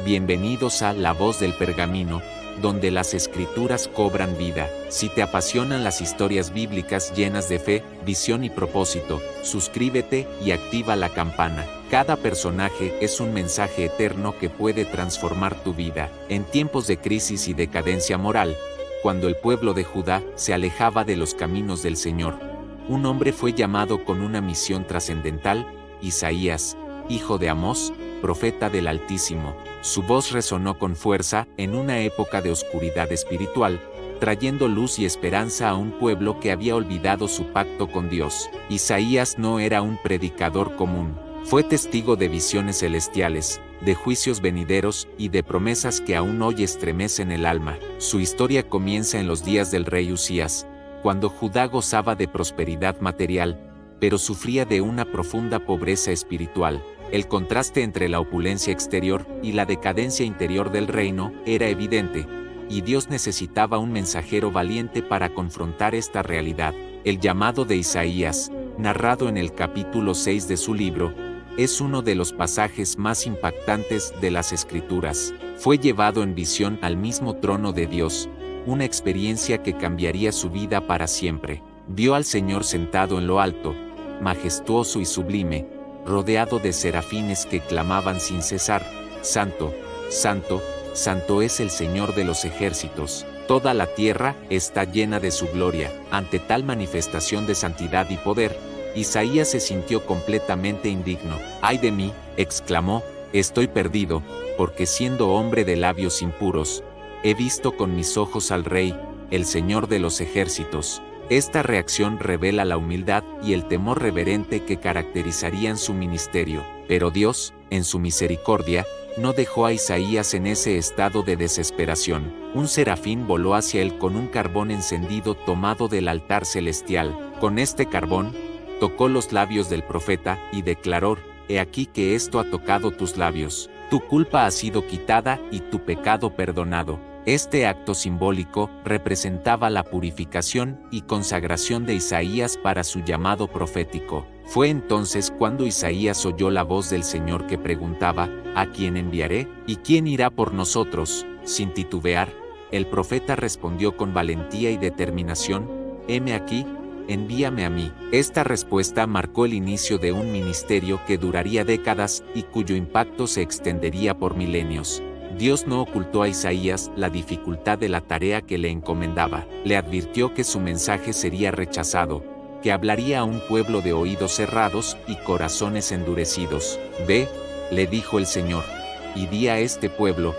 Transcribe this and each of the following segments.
bienvenidos a La Voz del Pergamino, donde las escrituras cobran vida. Si te apasionan las historias bíblicas llenas de fe, visión y propósito, suscríbete y activa la campana. Cada personaje es un mensaje eterno que puede transformar tu vida. En tiempos de crisis y decadencia moral, cuando el pueblo de Judá se alejaba de los caminos del Señor, un hombre fue llamado con una misión trascendental, Isaías, hijo de Amós, profeta del Altísimo. Su voz resonó con fuerza en una época de oscuridad espiritual, trayendo luz y esperanza a un pueblo que había olvidado su pacto con Dios. Isaías no era un predicador común. Fue testigo de visiones celestiales, de juicios venideros y de promesas que aún hoy estremecen el alma. Su historia comienza en los días del rey Usías, cuando Judá gozaba de prosperidad material, pero sufría de una profunda pobreza espiritual. El contraste entre la opulencia exterior y la decadencia interior del reino era evidente, y Dios necesitaba un mensajero valiente para confrontar esta realidad. El llamado de Isaías, narrado en el capítulo 6 de su libro, es uno de los pasajes más impactantes de las Escrituras. Fue llevado en visión al mismo trono de Dios, una experiencia que cambiaría su vida para siempre. Vio al Señor sentado en lo alto, majestuoso y sublime, rodeado de serafines que clamaban sin cesar: Santo, Santo, Santo es el Señor de los ejércitos. Toda la tierra está llena de su gloria. Ante tal manifestación de santidad y poder, Isaías se sintió completamente indigno. ¡Ay de mí!, exclamó, estoy perdido, porque siendo hombre de labios impuros, he visto con mis ojos al Rey, el Señor de los ejércitos. Esta reacción revela la humildad y el temor reverente que caracterizarían su ministerio. Pero Dios, en su misericordia, no dejó a Isaías en ese estado de desesperación. Un serafín voló hacia él con un carbón encendido tomado del altar celestial. Con este carbón, tocó los labios del profeta y declaró: He aquí que esto ha tocado tus labios. Tu culpa ha sido quitada y tu pecado perdonado. Este acto simbólico representaba la purificación y consagración de Isaías para su llamado profético. Fue entonces cuando Isaías oyó la voz del Señor que preguntaba: ¿A quién enviaré? ¿Y quién irá por nosotros? Sin titubear, el profeta respondió con valentía y determinación: Heme aquí, envíame a mí. Esta respuesta marcó el inicio de un ministerio que duraría décadas y cuyo impacto se extendería por milenios. Dios no ocultó a Isaías la dificultad de la tarea que le encomendaba. Le advirtió que su mensaje sería rechazado, que hablaría a un pueblo de oídos cerrados y corazones endurecidos. Ve, le dijo el Señor, y di a este pueblo: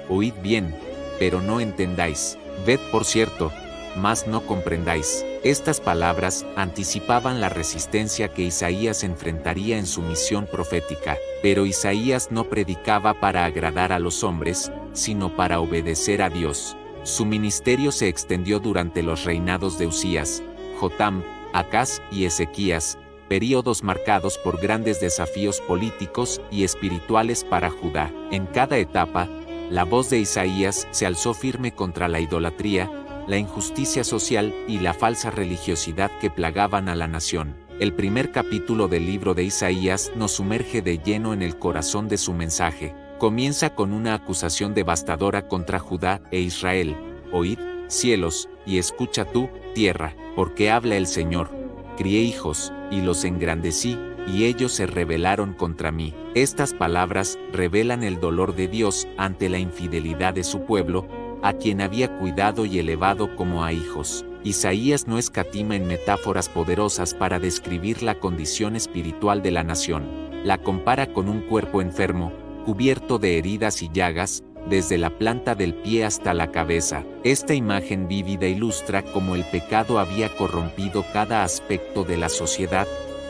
oíd bien, pero no entendáis. Ved por cierto, mas no comprendáis. Estas palabras anticipaban la resistencia que Isaías enfrentaría en su misión profética. Pero Isaías no predicaba para agradar a los hombres, sino para obedecer a Dios. Su ministerio se extendió durante los reinados de Usías, Jotam, Acaz y Ezequías, períodos marcados por grandes desafíos políticos y espirituales para Judá. En cada etapa, la voz de Isaías se alzó firme contra la idolatría, la injusticia social y la falsa religiosidad que plagaban a la nación. El primer capítulo del libro de Isaías nos sumerge de lleno en el corazón de su mensaje. Comienza con una acusación devastadora contra Judá e Israel: Oíd, cielos, y escucha tú, tierra, porque habla el Señor. Crié hijos, y los engrandecí, y ellos se rebelaron contra mí. Estas palabras revelan el dolor de Dios ante la infidelidad de su pueblo, a quien había cuidado y elevado como a hijos. Isaías no escatima en metáforas poderosas para describir la condición espiritual de la nación. La compara con un cuerpo enfermo, cubierto de heridas y llagas, desde la planta del pie hasta la cabeza. Esta imagen vívida ilustra cómo el pecado había corrompido cada aspecto de la sociedad,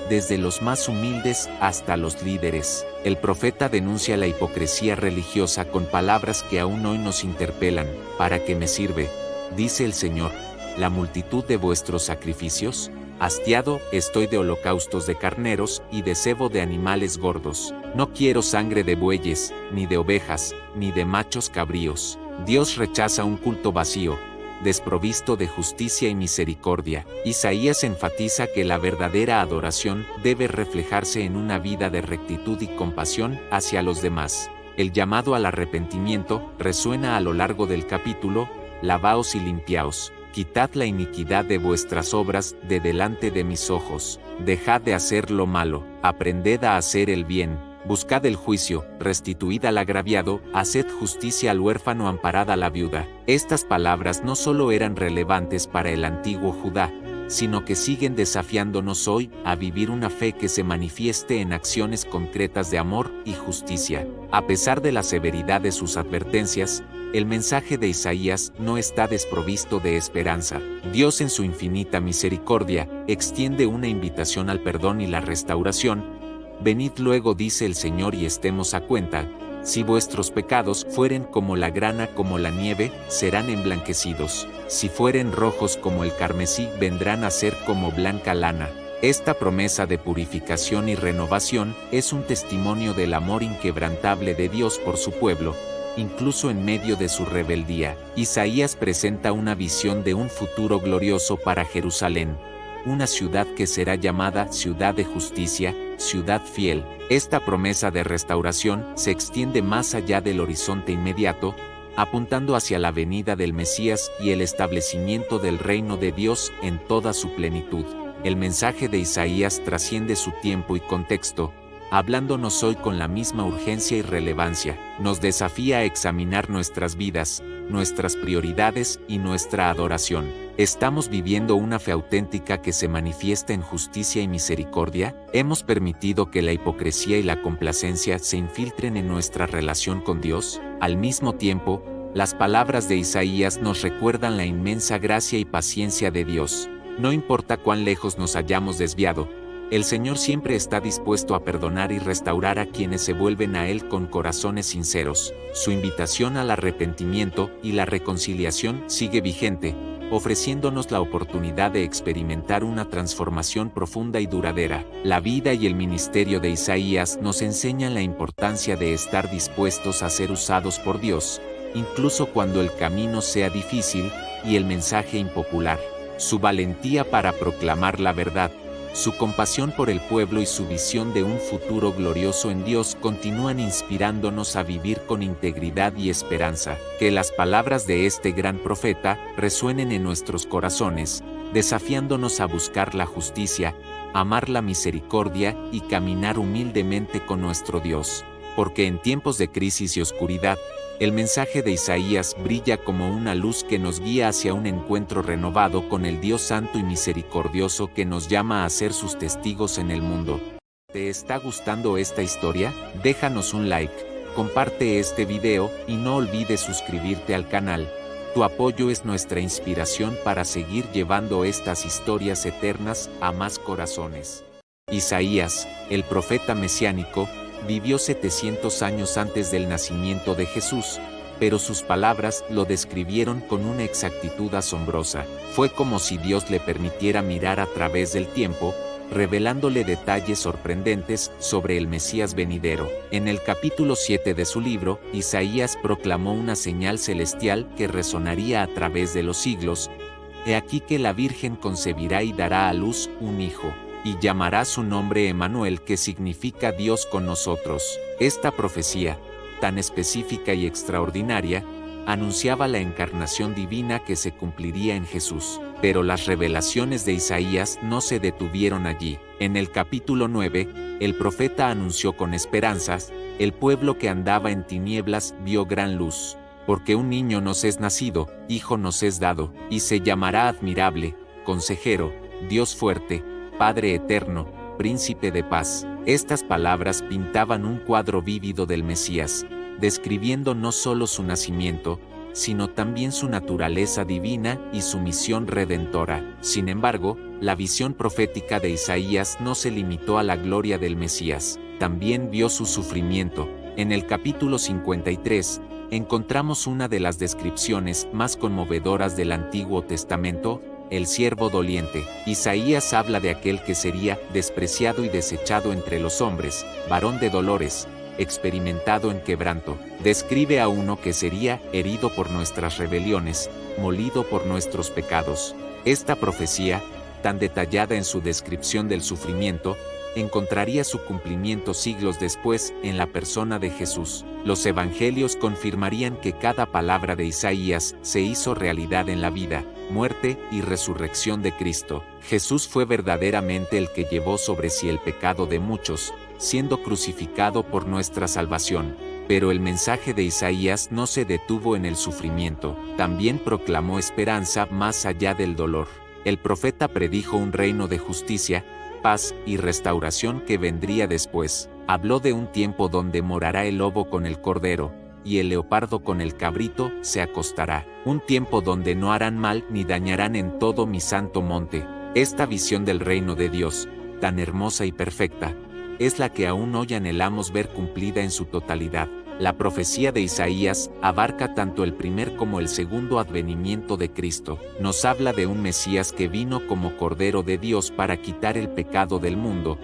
desde los más humildes hasta los líderes. El profeta denuncia la hipocresía religiosa con palabras que aún hoy nos interpelan. ¿Para qué me sirve, dice el Señor, la multitud de vuestros sacrificios? Hastiado estoy de holocaustos de carneros y de cebo de animales gordos. No quiero sangre de bueyes, ni de ovejas, ni de machos cabríos. Dios rechaza un culto vacío, desprovisto de justicia y misericordia. Isaías enfatiza que la verdadera adoración debe reflejarse en una vida de rectitud y compasión hacia los demás. El llamado al arrepentimiento resuena a lo largo del capítulo: lavaos y limpiaos, quitad la iniquidad de vuestras obras de delante de mis ojos, dejad de hacer lo malo, aprended a hacer el bien, buscad el juicio, restituid al agraviado, haced justicia al huérfano, amparad a la viuda. Estas palabras no solo eran relevantes para el antiguo Judá, sino que siguen desafiándonos hoy a vivir una fe que se manifieste en acciones concretas de amor y justicia. A pesar de la severidad de sus advertencias, el mensaje de Isaías no está desprovisto de esperanza. Dios, en su infinita misericordia, extiende una invitación al perdón y la restauración. Venid luego, dice el Señor, y estemos a cuenta. Si vuestros pecados fueren como la grana, como la nieve, serán emblanquecidos. Si fueren rojos como el carmesí, vendrán a ser como blanca lana. Esta promesa de purificación y renovación es un testimonio del amor inquebrantable de Dios por su pueblo, incluso en medio de su rebeldía. Isaías presenta una visión de un futuro glorioso para Jerusalén, una ciudad que será llamada ciudad de justicia, ciudad fiel. Esta promesa de restauración se extiende más allá del horizonte inmediato, apuntando hacia la venida del Mesías y el establecimiento del reino de Dios en toda su plenitud. El mensaje de Isaías trasciende su tiempo y contexto, hablándonos hoy con la misma urgencia y relevancia. Nos desafía a examinar nuestras vidas, nuestras prioridades y nuestra adoración. ¿Estamos viviendo una fe auténtica que se manifiesta en justicia y misericordia? ¿Hemos permitido que la hipocresía y la complacencia se infiltren en nuestra relación con Dios? Al mismo tiempo, las palabras de Isaías nos recuerdan la inmensa gracia y paciencia de Dios. No importa cuán lejos nos hayamos desviado, el Señor siempre está dispuesto a perdonar y restaurar a quienes se vuelven a Él con corazones sinceros. Su invitación al arrepentimiento y la reconciliación sigue vigente, ofreciéndonos la oportunidad de experimentar una transformación profunda y duradera. La vida y el ministerio de Isaías nos enseñan la importancia de estar dispuestos a ser usados por Dios, incluso cuando el camino sea difícil y el mensaje impopular. Su valentía para proclamar la verdad, su compasión por el pueblo y su visión de un futuro glorioso en Dios continúan inspirándonos a vivir con integridad y esperanza. Que las palabras de este gran profeta resuenen en nuestros corazones, desafiándonos a buscar la justicia, amar la misericordia y caminar humildemente con nuestro Dios. Porque en tiempos de crisis y oscuridad, el mensaje de Isaías brilla como una luz que nos guía hacia un encuentro renovado con el Dios santo y misericordioso que nos llama a ser sus testigos en el mundo. ¿Te está gustando esta historia? Déjanos un like, comparte este video y no olvides suscribirte al canal. Tu apoyo es nuestra inspiración para seguir llevando estas historias eternas a más corazones. Isaías, el profeta mesiánico, vivió 700 años antes del nacimiento de Jesús, pero sus palabras lo describieron con una exactitud asombrosa. Fue como si Dios le permitiera mirar a través del tiempo, revelándole detalles sorprendentes sobre el Mesías venidero. En el capítulo 7 de su libro, Isaías proclamó una señal celestial que resonaría a través de los siglos: He aquí que la Virgen concebirá y dará a luz un hijo, y llamará su nombre Emmanuel, que significa Dios con nosotros. Esta profecía, tan específica y extraordinaria, anunciaba la encarnación divina que se cumpliría en Jesús. Pero las revelaciones de Isaías no se detuvieron allí. En el capítulo 9, el profeta anunció con esperanzas: el pueblo que andaba en tinieblas vio gran luz. Porque un niño nos es nacido, hijo nos es dado, y se llamará Admirable, Consejero, Dios fuerte, Padre eterno, Príncipe de paz. Estas palabras pintaban un cuadro vívido del Mesías, describiendo no solo su nacimiento, sino también su naturaleza divina y su misión redentora. Sin embargo, la visión profética de Isaías no se limitó a la gloria del Mesías, también vio su sufrimiento. En el capítulo 53, encontramos una de las descripciones más conmovedoras del Antiguo Testamento: el siervo doliente. Isaías habla de aquel que sería despreciado y desechado entre los hombres, varón de dolores, experimentado en quebranto. Describe a uno que sería herido por nuestras rebeliones, molido por nuestros pecados. Esta profecía, tan detallada en su descripción del sufrimiento, encontraría su cumplimiento siglos después en la persona de Jesús. Los evangelios confirmarían que cada palabra de Isaías se hizo realidad en la vida, muerte y resurrección de Cristo. Jesús fue verdaderamente el que llevó sobre sí el pecado de muchos, siendo crucificado por nuestra salvación. Pero el mensaje de Isaías no se detuvo en el sufrimiento, también proclamó esperanza más allá del dolor. El profeta predijo un reino de justicia, paz y restauración que vendría después. Habló de un tiempo donde morará el lobo con el cordero, y el leopardo con el cabrito se acostará. Un tiempo donde no harán mal ni dañarán en todo mi santo monte. Esta visión del reino de Dios, tan hermosa y perfecta, es la que aún hoy anhelamos ver cumplida en su totalidad. La profecía de Isaías abarca tanto el primer como el segundo advenimiento de Cristo. Nos habla de un Mesías que vino como Cordero de Dios para quitar el pecado del mundo,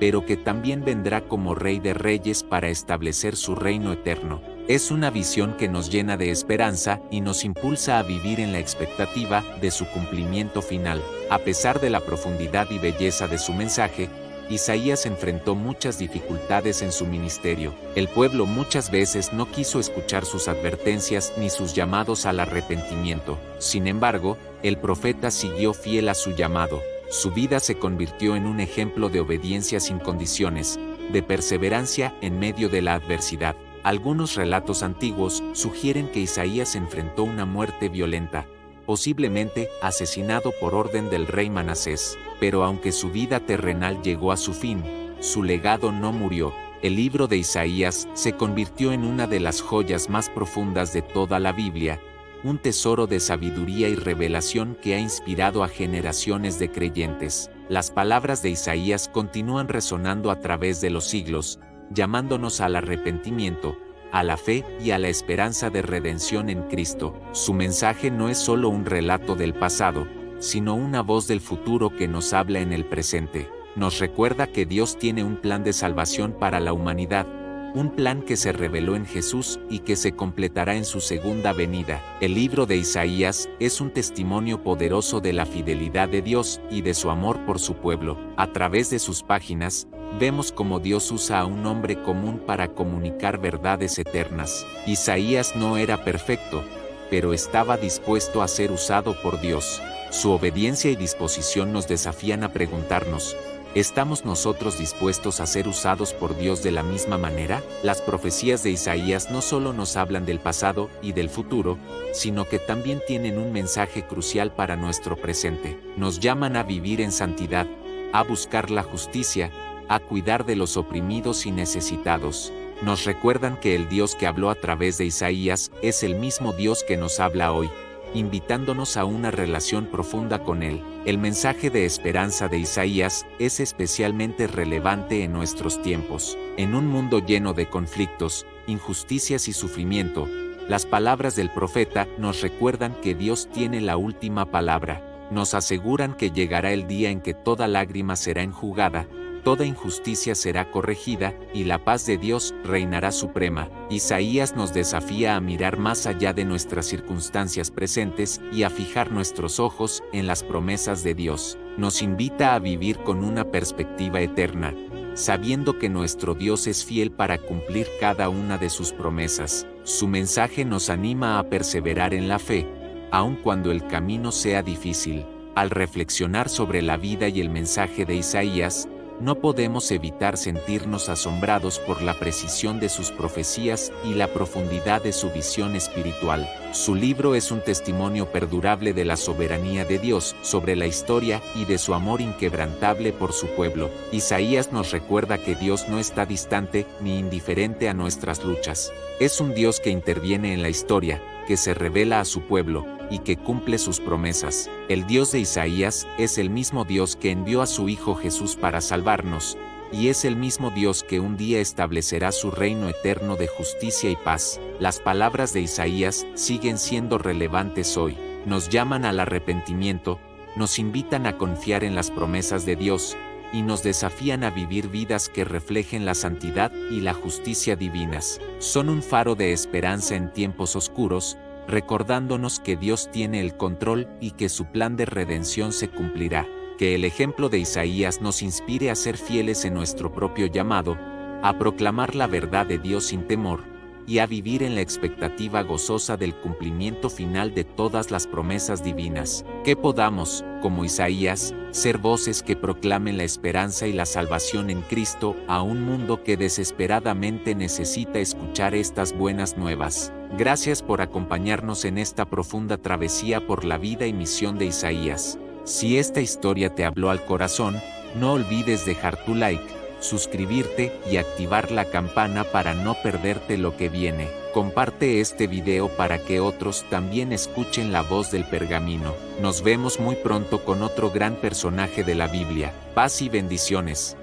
pero que también vendrá como Rey de Reyes para establecer su reino eterno. Es una visión que nos llena de esperanza y nos impulsa a vivir en la expectativa de su cumplimiento final. A pesar de la profundidad y belleza de su mensaje, Isaías enfrentó muchas dificultades en su ministerio. El pueblo muchas veces no quiso escuchar sus advertencias ni sus llamados al arrepentimiento. Sin embargo, el profeta siguió fiel a su llamado. Su vida se convirtió en un ejemplo de obediencia sin condiciones, de perseverancia en medio de la adversidad. Algunos relatos antiguos sugieren que Isaías enfrentó una muerte violenta, posiblemente asesinado por orden del rey Manasés. Pero aunque su vida terrenal llegó a su fin, su legado no murió. El libro de Isaías se convirtió en una de las joyas más profundas de toda la Biblia, un tesoro de sabiduría y revelación que ha inspirado a generaciones de creyentes. Las palabras de Isaías continúan resonando a través de los siglos, llamándonos al arrepentimiento, a la fe y a la esperanza de redención en Cristo. Su mensaje no es solo un relato del pasado, sino una voz del futuro que nos habla en el presente. Nos recuerda que Dios tiene un plan de salvación para la humanidad, un plan que se reveló en Jesús y que se completará en su segunda venida. El libro de Isaías es un testimonio poderoso de la fidelidad de Dios y de su amor por su pueblo. A través de sus páginas, vemos cómo Dios usa a un hombre común para comunicar verdades eternas. Isaías no era perfecto, pero estaba dispuesto a ser usado por Dios. Su obediencia y disposición nos desafían a preguntarnos, ¿estamos nosotros dispuestos a ser usados por Dios de la misma manera? Las profecías de Isaías no solo nos hablan del pasado y del futuro, sino que también tienen un mensaje crucial para nuestro presente. Nos llaman a vivir en santidad, a buscar la justicia, a cuidar de los oprimidos y necesitados. Nos recuerdan que el Dios que habló a través de Isaías es el mismo Dios que nos habla hoy, invitándonos a una relación profunda con Él. El mensaje de esperanza de Isaías es especialmente relevante en nuestros tiempos. En un mundo lleno de conflictos, injusticias y sufrimiento, las palabras del profeta nos recuerdan que Dios tiene la última palabra. Nos aseguran que llegará el día en que toda lágrima será enjugada, toda injusticia será corregida, y la paz de Dios reinará suprema. Isaías nos desafía a mirar más allá de nuestras circunstancias presentes y a fijar nuestros ojos en las promesas de Dios. Nos invita a vivir con una perspectiva eterna, sabiendo que nuestro Dios es fiel para cumplir cada una de sus promesas. Su mensaje nos anima a perseverar en la fe, aun cuando el camino sea difícil. Al reflexionar sobre la vida y el mensaje de Isaías, no podemos evitar sentirnos asombrados por la precisión de sus profecías y la profundidad de su visión espiritual. Su libro es un testimonio perdurable de la soberanía de Dios sobre la historia y de su amor inquebrantable por su pueblo. Isaías nos recuerda que Dios no está distante ni indiferente a nuestras luchas. Es un Dios que interviene en la historia, que se revela a su pueblo, y que cumple sus promesas. El Dios de Isaías es el mismo Dios que envió a su Hijo Jesús para salvarnos, y es el mismo Dios que un día establecerá su reino eterno de justicia y paz. Las palabras de Isaías siguen siendo relevantes hoy. Nos llaman al arrepentimiento, nos invitan a confiar en las promesas de Dios, y nos desafían a vivir vidas que reflejen la santidad y la justicia divinas. Son un faro de esperanza en tiempos oscuros, recordándonos que Dios tiene el control y que su plan de redención se cumplirá. Que el ejemplo de Isaías nos inspire a ser fieles en nuestro propio llamado, a proclamar la verdad de Dios sin temor, y a vivir en la expectativa gozosa del cumplimiento final de todas las promesas divinas. Que podamos, como Isaías, ser voces que proclamen la esperanza y la salvación en Cristo a un mundo que desesperadamente necesita escuchar estas buenas nuevas. Gracias por acompañarnos en esta profunda travesía por la vida y misión de Isaías. Si esta historia te habló al corazón, no olvides dejar tu like, suscribirte y activar la campana para no perderte lo que viene. Comparte este video para que otros también escuchen la voz del pergamino. Nos vemos muy pronto con otro gran personaje de la Biblia. Paz y bendiciones.